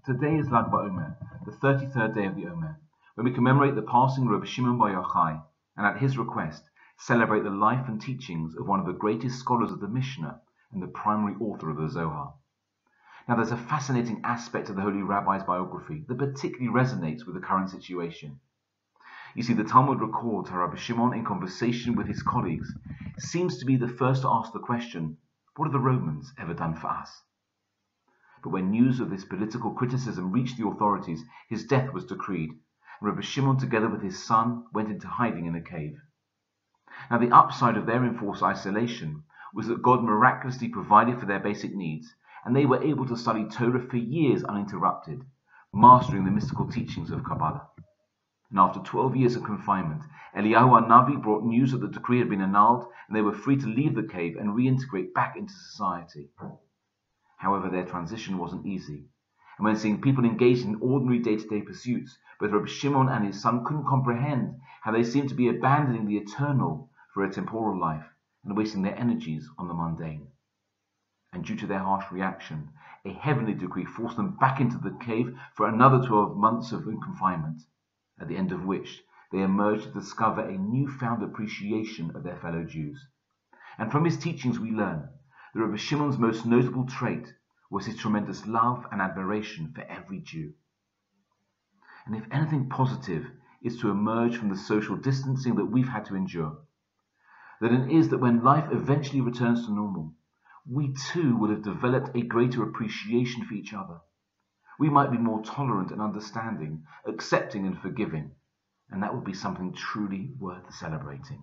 Today is Lag BaOmer, the 33rd day of the Omer, when we commemorate the passing of Rabbi Shimon Bar Yohai, and at his request, celebrate the life and teachings of one of the greatest scholars of the Mishnah and the primary author of the Zohar. Now, there's a fascinating aspect of the Holy Rabbi's biography that particularly resonates with the current situation. You see, the Talmud records how Rabbi Shimon, in conversation with his colleagues, seems to be the first to ask the question, what have the Romans ever done for us? But when news of this political criticism reached the authorities, his death was decreed, and Rabbi Shimon, together with his son, went into hiding in a cave. Now, the upside of their enforced isolation was that God miraculously provided for their basic needs, and they were able to study Torah for years uninterrupted, mastering the mystical teachings of Kabbalah. And after 12 years of confinement, Eliyahu HaNavi brought news that the decree had been annulled, and they were free to leave the cave and reintegrate back into society. However, their transition wasn't easy, and when seeing people engaged in ordinary day-to-day pursuits, both Rabbi Shimon and his son couldn't comprehend how they seemed to be abandoning the eternal for a temporal life and wasting their energies on the mundane. And due to their harsh reaction, a heavenly decree forced them back into the cave for another 12 months of confinement, at the end of which they emerged to discover a newfound appreciation of their fellow Jews. And from his teachings we learn that Rabbi Shimon's most notable trait was his tremendous love and admiration for every Jew. And if anything positive is to emerge from the social distancing that we've had to endure, then it is that when life eventually returns to normal, we too will have developed a greater appreciation for each other. We might be more tolerant and understanding, accepting and forgiving, and that would be something truly worth celebrating.